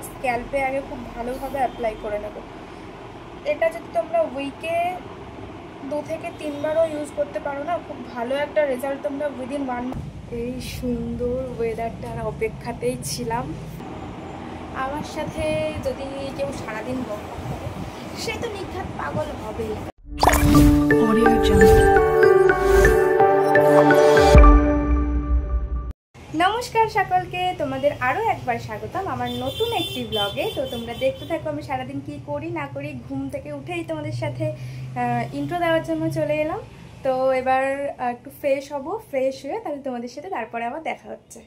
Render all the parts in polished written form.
আর স্ক্যাল্পে আগে খুব ভালোভাবে অ্যাপ্লাই করে নেব। এটা যদি তোমরা উইকে 2 থেকে 3 বারও ইউজ করতে পারো না, খুব ভালো একটা রেজাল্ট তোমরা উইদিন 1 মান্থ। এই সুন্দর ওয়েদারটার অপেক্ষাতেই ছিলাম। আমার সাথে যদি কেউ সারাদিন বকবক করে সে তো নিঘাত পাগল হবেই। নমস্কার সকলকে, তোমাদের আরও একবার স্বাগতম আমার নতুন একটি ব্লগে। তো তোমরা দেখতে থাকো আমি সারাদিন কি করি না করি। ঘুম থেকে উঠেই তোমাদের সাথে ইন্ট্রো দেওয়ার জন্য চলে এলাম। তো এবার একটু ফ্রেশ হব, ফ্রেশ হয়ে তাহলে তোমাদের সাথে তারপরে আবার দেখা হচ্ছে।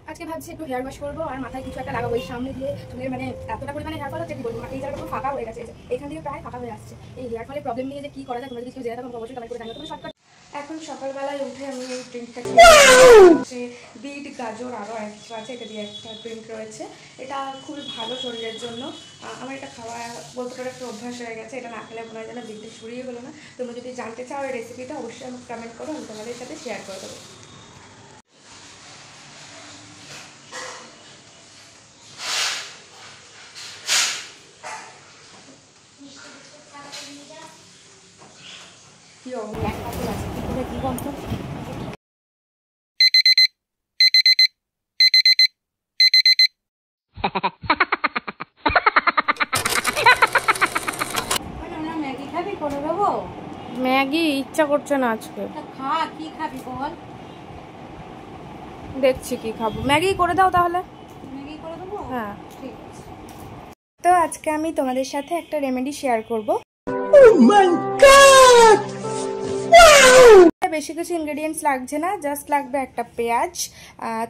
আজকে ভাবছি একটু হেয়ার ওয়াশ করবো আর মাথায় কিছু একটা লাগাবো। এই সামনে দিয়ে চুলের মানে এতটা পরিমাণে হেয়ার ফল হচ্ছে কি বলবো, এই জায়গাটা পুরো ফাঁকা হয়ে গেছে, এখান থেকে প্রায় ফাঁকা হয়ে আসছে। এই হেয়ার ফলের প্রবলেম নিয়ে যে কি করা যায় তোমরা যদি কেউ জেনে থাকো অবশ্যই কমেন্ট করে জানাবে। তুমি শর্টকাট এখন সকালবেলায় উঠে আমি এই ড্রিঙ্কটা খেয়ে বিট গাজর আরও অনেক কিছু আছে, এটা দিয়ে একটা ড্রিঙ্ক রয়েছে। এটা খুবই ভালো শরীরের জন্য। আমার এটা খাওয়া বলতে পারো একটা অভ্যাস হয়ে গেছে। এটা না খেলে মনে হয় যেন বিটটা সরিয়ে হলো না। তোমরা যদি জানতে চাও এই রেসিপিটা অবশ্যই আমাকে কমেন্ট করো, আমি তোমাদের সাথে শেয়ার করে দেবো। ম্যাগি ইচ্ছা করছে না আজকে। কি খাবি বল? দেখছি কি খাবো, ম্যাগি করে দাও তাহলে। ম্যাগি করে দেবো? হ্যাঁ ঠিক আছে। তো আজকে আমি তোমাদের সাথে একটা রেমেডি শেয়ার করব। বেশি কিছু ইনগ্রেডিয়েন্টস লাগছে না, জাস্ট লাগবে একটা পেঁয়াজ।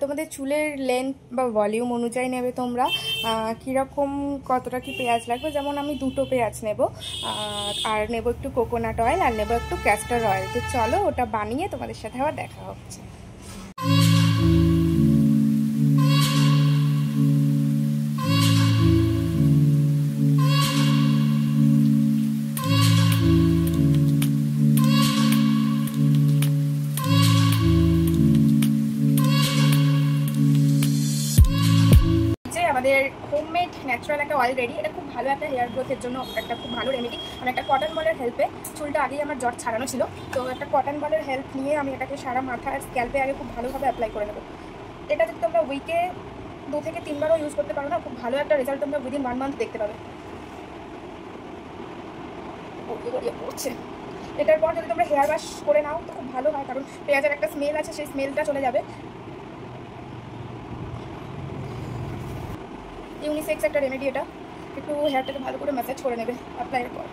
তোমাদের চুলের লেন্থ বা ভলিউম অনুযায়ী নেবে তোমরা কীরকম কতটা কি পেঁয়াজ লাগবে। যেমন আমি 2টো পেঁয়াজ নেব, আর নেব একটু কোকোনাট অয়েল আর নেব একটু ক্যাস্টর অয়েল। তো চলো ওটা বানিয়ে তোমাদের সাথে আবার দেখা হচ্ছে। আমাদের হোমমেড ন্যাচারাল একটা অয়েল রেডি। এটা খুব ভালো একটা হেয়ার গ্রোথের জন্য একটা খুব ভালো রেমেডি। আমি একটা কটন বলের হেল্পে, চুলটা আগেই আমার জট ছাড়ানো ছিল, তো একটা কটন বলের হেল্প নিয়ে আমি এটাকে সারা মাথা আর স্ক্যাল্পে আগে খুব ভালোভাবে অ্যাপ্লাই করে নেব। এটা যদি তোমরা উইকে 2 থেকে 3 বারও ইউজ করতে পারো না, খুব ভালো একটা রেজাল্ট তোমরা উইদিন 1 মান্থ দেখতে পাবে। পড়ছে এটার পর যদি তোমরা হেয়ার ওয়াশ করে নাও তো খুব ভালো হয়, কারণ পেঁয়াজের একটা স্মেল আছে, সেই স্মেলটা চলে যাবে। ইউনিসেক্স একটা রেমেডি এটা। একটু হেয়ারটাকে ভালো করে ম্যাসাজ করে নেবে অ্যাপ্লাইয়ের পর।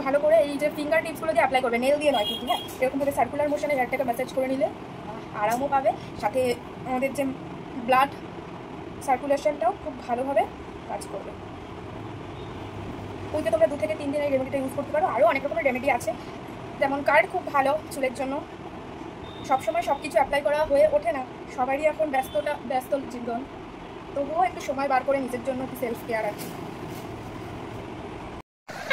ভালো করে এই যে ফিঙ্গার টিপসগুলো দিয়ে অ্যাপ্লাই করবে, নেল দিয়ে নয় কিন্তু। হ্যাঁ, এরকমভাবে সার্কুলার মোশনে হেয়ারটাকে ম্যাসাজ করে নিলে আরামও পাবে, সাথে আমাদের যে ব্লাড সার্কুলেশনটাও খুব ভালোভাবে কাজ করবে। ওইটা তোমরা 2 থেকে 3 দিন এই রেমেডিটা ইউজ করতে পারো। আরও অনেক রকমের রেমেডি আছে, যেমন কার্ড খুব ভালো চুলের জন্য। সবসময় সব কিছু অ্যাপ্লাই করা হয়ে ওঠে না, সবারই এখন ব্যস্ত জীবন, তবুও একটু সময় বার করে নিজের জন্য একটু সেলফ কেয়ার আছে।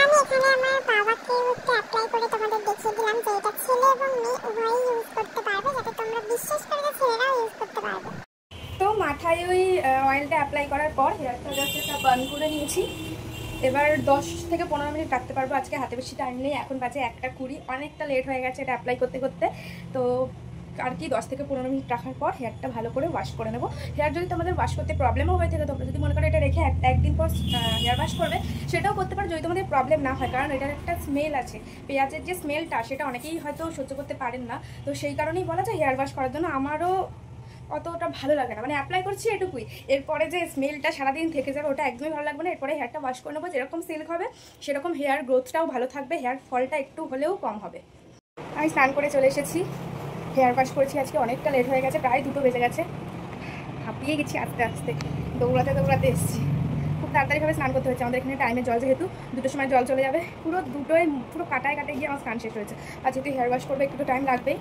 আমি এখানে আমার বাবাকে অ্যাপ্লাই করে তোমাদের দেখিয়ে দিলাম যে এটা ছেলে এবং মেয়ে উভয়ই ইউজ করতে পারবে, যাতে তোমরা বিশ্বাস করে যে ছেলেরাও ইউজ করতে পারবে। তো মাথায় ওই অয়েলটা অ্যাপ্লাই করার পর হেয়ারটা জাস্ট একটা বার্ন করে নিয়েছি। এবার 10 থেকে 15 মিনিট রাখতে পারবো। আজকে হাতে বেশি টাইম নেই, এখন বাজে 1:20, অনেকটা লেট হয়ে গেছে এটা অ্যাপ্লাই করতে করতে। তো আর কি 10 থেকে 15 মিনিট রাখার পর হেয়ারটা ভালো করে ওয়াশ করে নেবো। হেয়ার যদি তোমাদের ওয়াশ করতে প্রবলেমও হয়ে থাকে, তোমরা যদি মনে করো এটা রেখে একদিন পর হেয়ার ওয়াশ করবে, সেটাও করতে পারো যদি তোমাদের প্রবলেম না হয়, কারণ এটার একটা স্মেল আছে। পেঁয়াজের যে স্মেলটা সেটা অনেকেই হয়তো সহ্য করতে পারেন না, তো সেই কারণেই বলা যায় হেয়ার ওয়াশ করার জন্য। আমারও অতটা ভালো লাগে না, মানে অ্যাপ্লাই করছি এটুকুই, এরপরে যে স্মেলটা সারাদিন থেকে যাবে ওটা একদমই ভালো লাগবে না। এরপরে হেয়ারটা ওয়াশ করে নেবো, যেরকম সিল্ক হবে সেরকম হেয়ার গ্রোথটাও ভালো থাকবে, হেয়ার ফলটা একটু হলেও কম হবে। আমি স্নান করে চলে এসেছি, হেয়ার ওয়াশ করেছি। আজকে অনেকটা লেট হয়ে গেছে, প্রায় 2টো বেজে গেছে, হাঁপিয়ে গেছি আস্তে আস্তে, দৌড়াতে এসেছি। খুব তাড়াতাড়িভাবে স্নান করতে হচ্ছে, আমাদের এখানে টাইমে জল যেহেতু 2টোর সময় জল চলে যাবে, পুরো কাটায় গিয়ে আমার স্নান শেষ হয়েছে। আর যেহেতু হেয়ার ওয়াশ করবে একটু টাইম লাগবেই।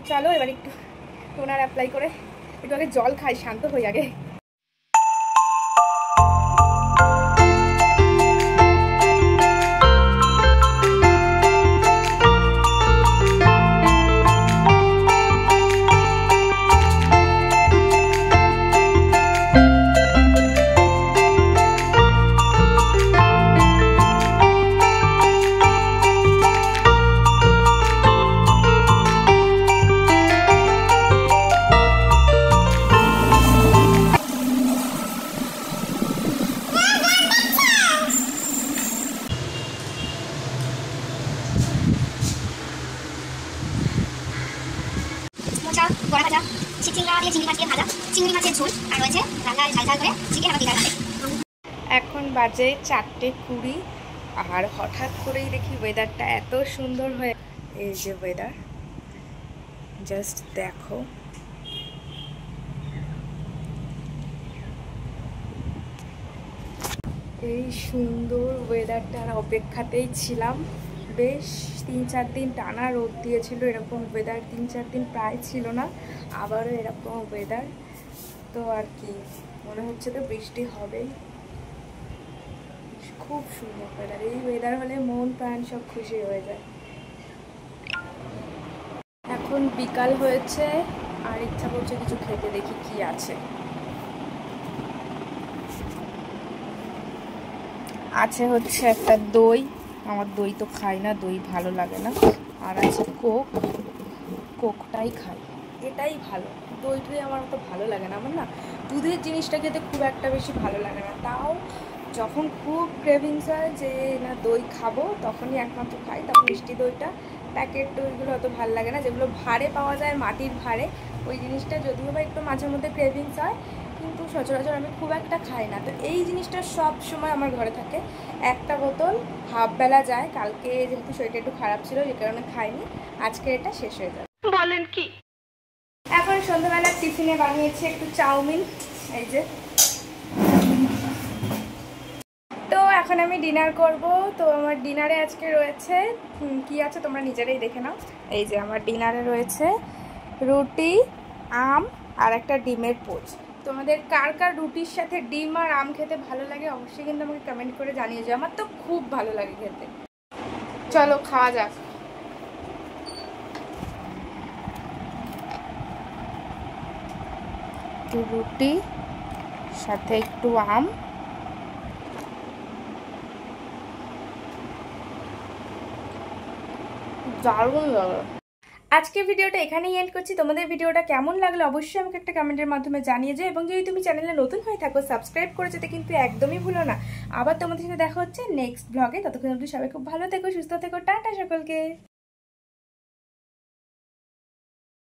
চলো এবার একটু টোনার অ্যাপ্লাই করে একটু আগে জল খাই, শান্ত হই আগে। চিংড়ি মাছের ঝোল আর রয়েছে লাল ঝাল ঝাল করে চিকেন আমার দিদার হাতে। এখন বাজে 4:20 আর হঠাৎ করেই দেখি ওয়েদারটা এত সুন্দর হয়ে, এই যে ওয়েদার জাস্ট দেখো, এই সুন্দর ওয়েদারটার অপেক্ষাতেই ছিলাম। বেশ 3-4 দিন টানা রোদ দিয়েছিল, এরকম ওয়েদার 3-4 দিন প্রায় ছিল না, আবারও এরকম ওয়েদার। তো আর কি মনে হচ্ছে তো বৃষ্টি হবেই। খুব সুন্দর ওয়েদার, এই ওয়েদার হলে মন প্রাণ সব খুশি হয়ে যায়। এখন বিকাল হয়েছে আর ইচ্ছা করছে কিছু খেতে, দেখি কি আছে। আছে হচ্ছে একটা দই, আমার দই তো খাই না, দই ভালো লাগে না। আর আছে কোকটাই খাই, এটাই ভালো। দই টই আমার তো ভালো লাগে না, আমার না দুধের জিনিসটা খেতে খুব একটা বেশি ভালো লাগে না। তাও যখন খুব ক্রেভিংস হয় যে না দই খাবো, তখনই একমাত্র খাই। তখন মিষ্টি দইটা, প্যাকেট দইগুলো অত ভালো লাগে না, যেগুলো ভাঁড়ে পাওয়া যায় মাটির ভাঁড়ে, ওই জিনিসটা যদিও বা একটু মাঝে মধ্যে ক্রেভিংস হয়, কিন্তু সচরাচর আমি খুব একটা খাই না। তো এই জিনিসটা সব সময় আমার ঘরে থাকে। একটা বোতল হাফ বেলা যায়, কালকে যেহেতু শরীরটা একটু খারাপ ছিল যে কারণে খাইনি, আজকে এটা শেষ হয়ে যাবে। বলেন কি? এখন সন্ধ্যাবেলা টিফিনে বানিয়েছি একটু চাউমিন, এই যে। তো এখন আমি ডিনার করব। তো আমার ডিনারে আজকে রয়েছে কি আছে তোমরা নিজেরাই দেখে নাও। এই যে আমার ডিনারে রয়েছে রুটি, আম আর একটা ডিমের পোচ। তোমাদের কার কার রুটির সাথে ডিম আর আম খেতে ভালো লাগে অবশ্যই কিন্তু আমাকে কমেন্ট করে জানিয়ে যাও, আমার তো খুব ভালো লাগে খেতে। চলো খাওয়া যাক। একটু রুটি সাথে একটু আম, দারুণ লাগে। আজকে ভিডিওটা এখানেই এন্ড করছি। তোমাদের ভিডিওটা কেমন লাগলো অবশ্যই আমাকে একটা কমেন্টের মাধ্যমে জানিয়ে যাও, এবং যদি তুমি চ্যানেলে নতুন হয়ে থাকো সাবস্ক্রাইব করে যেতে কিন্তু একদমই ভুলো না। আবার তোমাদের সাথে দেখা হচ্ছে নেক্সট ব্লগে। ততক্ষণ অবধি সবাই খুব ভালো থেকো, সুস্থ থেকো, টাটা সকলকে।